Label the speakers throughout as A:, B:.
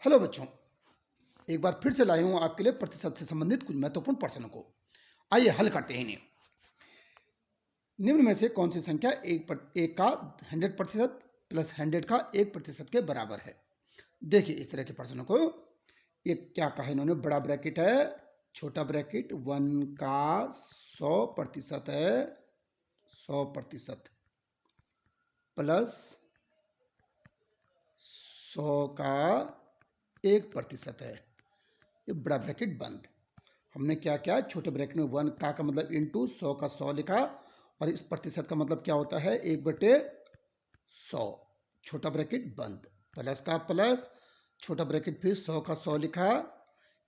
A: Hello बच्चों, एक बार फिर से लाया हूं आपके लिए प्रतिशत से संबंधित कुछ महत्वपूर्ण प्रश्नों को। आइए हल करते हैं इन्हें। निम्न में से कौन सी संख्या एक का 100% प्लस 100 का 1% के बराबर है? देखिए इस तरह के प्रश्नों को। ये क्या कहा इन्होंने, बड़ा ब्रैकेट है, छोटा ब्रैकेट 1 का 100% है, 100% प्लस 100 का 1% है। ये बड़ा ब्रैकेट बंद। हमने क्या किया, छोटे ब्रैकेट में 1 का मतलब इंटू 100 का 100 लिखा, और इस प्रतिशत का मतलब क्या होता है 1/100, छोटा ब्रैकेट बंद, प्लस का प्लस, छोटा ब्रैकेट फिर 100 का 100 लिखा,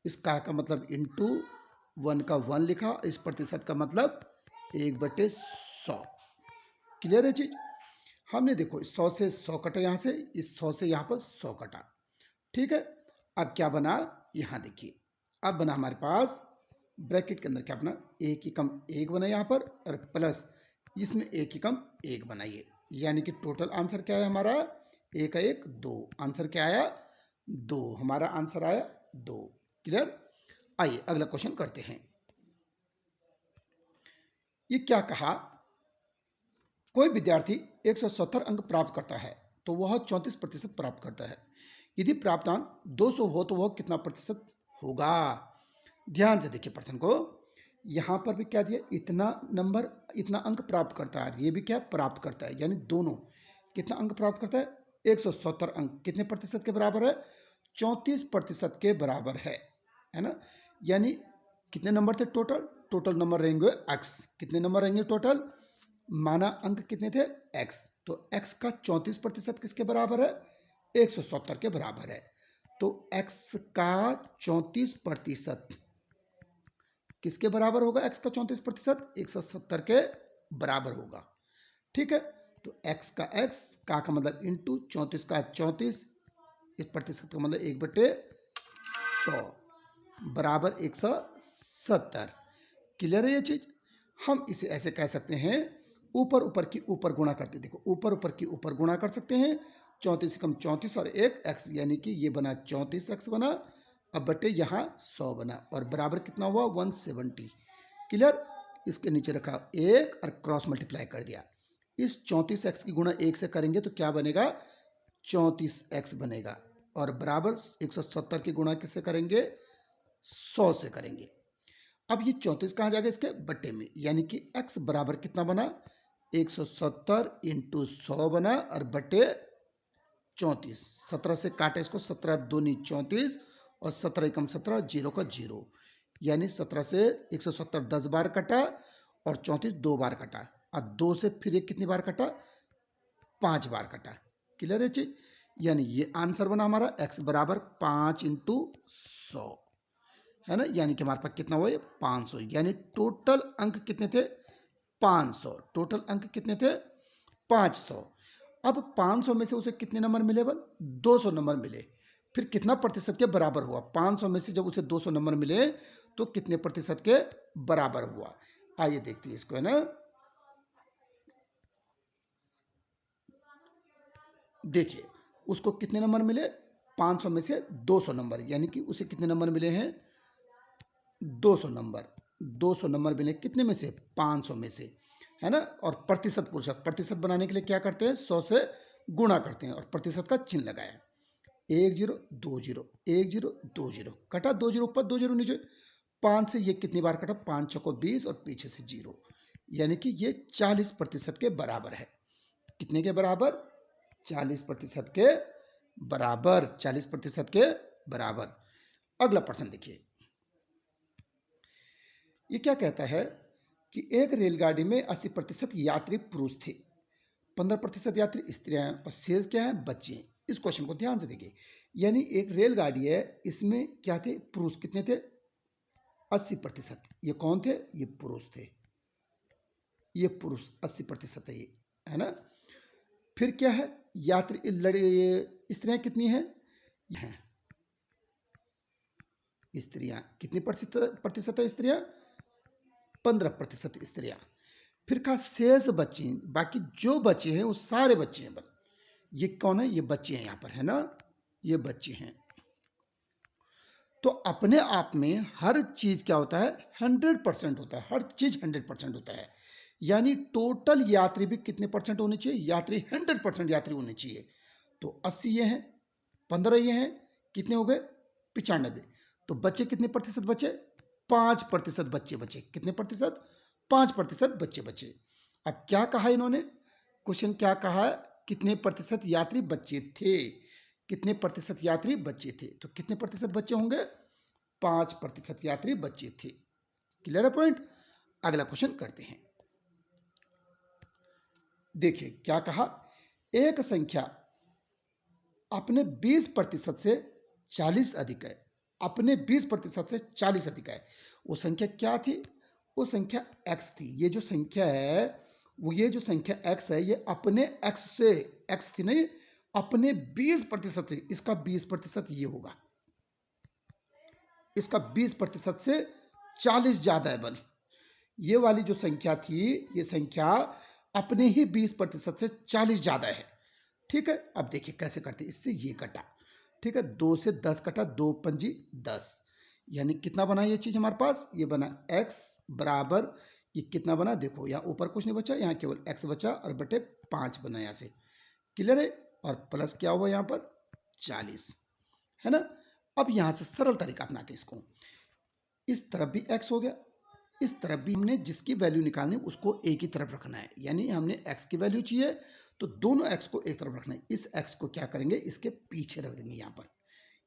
A: इस का मतलब इंटू 1 का 1 लिखा, इस प्रतिशत का मतलब 1/100। क्लियर है चीज? हमने देखो 100 से 100 कटा, यहाँ से इस 100 से यहाँ पर 100 कटा, ठीक है। अब क्या बना, यहाँ देखिए, अब बना हमारे पास ब्रैकेट के अंदर क्या बना, एक ही कम एक बना यहाँ पर, और प्लस इसमें एक ही कम एक बनाइए, यानी कि टोटल आंसर क्या है हमारा, एक का एक 2, आंसर क्या आया 2, हमारा आंसर आया 2। क्लियर? आइए अगला क्वेश्चन करते हैं। ये क्या कहा, कोई विद्यार्थी 170 अंक प्राप्त करता है तो वह 34% प्राप्त करता है। यदि प्राप्तांक 200 हो तो वह कितना प्रतिशत होगा? ध्यान से देखिए प्रश्न को। यहां पर भी क्या दिया, इतना नंबर इतना अंक प्राप्त करता है, ये भी क्या प्राप्त करता है, यानी दोनों कितना अंक प्राप्त करता है, 170 अंक कितने प्रतिशत के बराबर है, 34% के बराबर है ना। यानी कितने नंबर थे टोटल, टोटल नंबर रहेंगे x, कितने नंबर रहेंगे टोटल, माना अंक कितने थे x, तो x का 34% किसके बराबर है, 170 के बराबर है। तो x का 34% किसके बराबर होगा, x का 34% 170 के बराबर होगा, ठीक है। तो x का x का मतलब इंटू 34 का 34, इस प्रतिशत का मतलब 1/100 बराबर 170। क्लियर है ये चीज? हम इसे ऐसे कह सकते हैं, ऊपर ऊपर की ऊपर गुणा करते, देखो ऊपर ऊपर की ऊपर गुणा कर सकते हैं, 34 कम 34 और 1 x, यानी कि ये बना 34x बना, अब बटे यहाँ 100 बना, और बराबर कितना हुआ 170। क्लियर? इसके नीचे रखा 1 और क्रॉस मल्टीप्लाई कर दिया, इस 34x की गुणा 1 से करेंगे तो क्या बनेगा, 34x बनेगा, और बराबर 170 की गुणा किससे करेंगे, 100 से करेंगे। अब ये 34 कहाँ जाएगा, इसके बट्टे में, यानी कि x बराबर कितना बना, 170 इंटू 100 बना, और बटे 34, 17 से काटे इसको, 17 दूनी 34 और 17 एकम 17, जीरो का जीरो, यानी 17 से 170 10 बार कटा, और 34 2 बार कटा, और 2 से फिर ये कितनी बार कटा, 5 बार कटा। क्लियर है चीज? यानी ये आंसर बना हमारा x बराबर 5 इंटू 100, है ना, यानी कि हमारे पास कितना हुआ, 500, यानी टोटल अंक कितने थे, 500, टोटल अंक कितने थे 500। अब 500 में से उसे कितने नंबर मिले, बल 200 नंबर मिले, फिर कितना प्रतिशत के बराबर हुआ, 500 में से जब उसे 200 नंबर मिले तो कितने प्रतिशत के बराबर हुआ। आइए देखते हैं इसको, है ना। देखिए उसको कितने नंबर मिले, 500 में से 200 नंबर, यानी कि उसे कितने नंबर मिले हैं, 200 नंबर, 200 नंबर मिले कितने में से, 500 में से, है ना। और प्रतिशत पूछा, प्रतिशत बनाने के लिए क्या करते हैं, 100 से गुणा करते हैं और प्रतिशत का चिन्ह लगाया, 1 0 2 0 1 0 2 0 कटा, 2 0 ऊपर 2 0 नीचे, 5 से ये कितनी बार कटा, 5 6 को 20 और पीछे से 0, यानी कि ये 40% के बराबर है। कितने के बराबर, 40% के बराबर, 40% के बराबर। अगला प्रश्न देखिए, ये क्या कहता है कि एक रेलगाड़ी में 80% यात्री पुरुष थे, 15% यात्री स्त्रियां और शेष क्या है, बच्चे। इस क्वेश्चन को ध्यान से देखिए, यानी एक रेलगाड़ी है, इसमें क्या थे, पुरुष कितने थे, 80%, ये कौन थे, ये पुरुष थे, ये पुरुष 80% है, ये है ना। फिर क्या है, यात्री स्त्रियां कितनी हैं, स्त्रियां कितनी प्रतिशत है, स्त्रियां 15% स्त्रियां। फिर कहा शेष बच्चे, बाकी जो बच्चे हैं वो सारे बच्चे हैं, ये कौन है, ये बच्चे हैं यहाँ पर, है ना, ये बच्चे हैं। तो अपने आप में हर चीज क्या होता है, 100% होता है, हर चीज 100% होता है। यानी टोटल यात्री भी कितने परसेंट होने चाहिए, यात्री 100% यात्री होने चाहिए। तो 80 ये हैं, 15 ये हैं, कितने हो गए 95। तो बच्चे कितने प्रतिशत बचे, 5% बच्चे बचे। कितने प्रतिशत, 5% बच्चे बचे। अब क्या कहा इन्होंने, क्वेश्चन क्या कहा है, कितने प्रतिशत यात्री बच्चे थे, कितने प्रतिशत यात्री बच्चे थे। तो कितने प्रतिशत बच्चे होंगे, 5% यात्री बच्चे थे। क्लियर है पॉइंट। अगला क्वेश्चन करते हैं। देखिए क्या कहा, एक संख्या अपने 20% से 40 अधिक है, अपने 20% से 40 अधिक है। वो संख्या क्या थी, वो संख्या x थी। ये जो संख्या है वो, ये जो संख्या x है, ये अपने x से, x थी नहीं, अपने 20% से, इसका 20% ये होगा, इसका 20% से 40 ज्यादा है बल। ये वाली जो संख्या थी, ये संख्या अपने ही 20% से 40 ज्यादा है। ठीक है, अब देखिए कैसे करते हैं। इससे ये कटा, ठीक है, 2 से 10 कटा, 2 पंजी 10, यानी कितना बना ये चीज हमारे पास, ये बना x बराबर, ये कितना बना, देखो यहाँ ऊपर कुछ नहीं बचा, यहाँ केवल x बचा और बटे 5 बना यहाँ से। क्लियर है। और प्लस क्या हुआ यहाँ पर 40, है ना। अब यहाँ से सरल तरीका अपनाते हैं इसको, इस तरफ भी x हो गया, इस तरफ भी हमने जिसकी वैल्यू निकालनी उसको एक ही तरफ रखना है। यानी हमने x की वैल्यू चाहिए तो दोनों x को एक तरफ रखना है। इस x को क्या करेंगे, इसके पीछे रख देंगे, यहाँ पर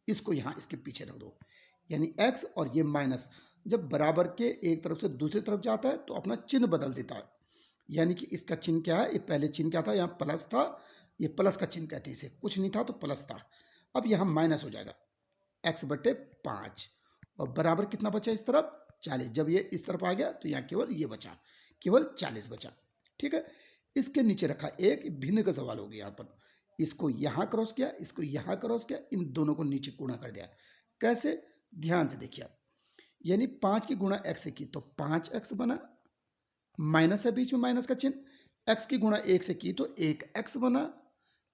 A: इसको यहाँ इसके पीछे रख दो। यानी x और ये माइनस जब बराबर के एक तरफ से दूसरी तरफ जाता है तो अपना चिन्ह बदल देता है। यानी कि इसका चिन्ह क्या है, ये पहले चिन्ह क्या था, यहाँ प्लस था, ये प्लस का चिन्ह कहते हैं इसे, कुछ नहीं था तो प्लस था। अब यहाँ माइनस हो जाएगा x बटे 5 और बराबर कितना बचा इस तरफ 40। जब ये इस तरफ आ गया तो यहाँ केवल ये बचा, केवल 40 बचा। ठीक है, इसके नीचे रखा एक भिन्न का सवाल हो गया। यहाँ पर इसको यहाँ क्रॉस किया, इसको यहाँ क्रॉस किया, इन दोनों को नीचे गुणा कर दिया। कैसे, ध्यान से देखिए आप, यानी 5 की गुणा x से की तो 5x बना, माइनस है बीच में माइनस का चिन्ह, x की गुणा 1 से की तो 1x बना,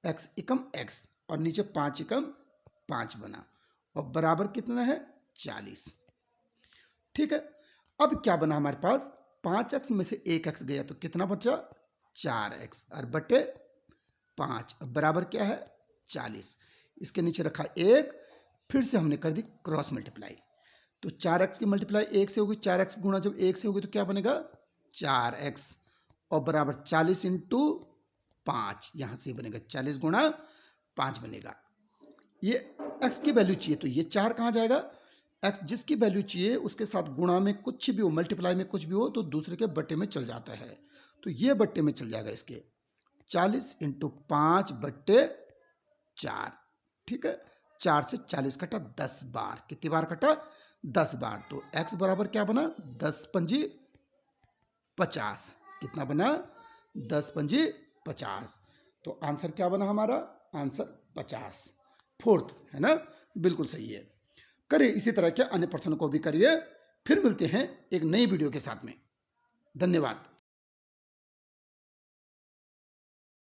A: x एकम x और नीचे 5 एकम 5 बना और बराबर कितना है 40। ठीक है, अब क्या बना हमारे पास, 5x में से 1x गया तो कितना बचा 4x और बटे 5 बराबर क्या है 40। इसके नीचे रखा 1, फिर से हमने कर दी क्रॉस मल्टीप्लाई। तो 4x की मल्टीप्लाई 1 से होगी, 4x गुणा जब 1 से होगी तो क्या बनेगा 4x और बराबर 40 इंटू 5, यहां से बनेगा 40 गुणा 5 बनेगा। ये x की वैल्यू चाहिए तो ये 4 कहां जाएगा, x जिसकी वैल्यू चाहिए उसके साथ गुणा में कुछ भी हो, मल्टीप्लाई में कुछ भी हो तो दूसरे के बट्टे में चल जाता है। तो ये बट्टे में चल जाएगा इसके, 40 इंटू 5 बट्टे 4। ठीक है, 4 से 40 कटा 10 बार, कितनी बार कटा 10 बार। तो x बराबर क्या बना 10 पंजी 50, कितना बना 10 पंजी 50। तो आंसर क्या बना हमारा, आंसर 50, फोर्थ, है ना, बिल्कुल सही है। करिए इसी तरह के अन्य प्रश्नों को भी करिए। फिर मिलते हैं एक नई वीडियो के साथ में। धन्यवाद।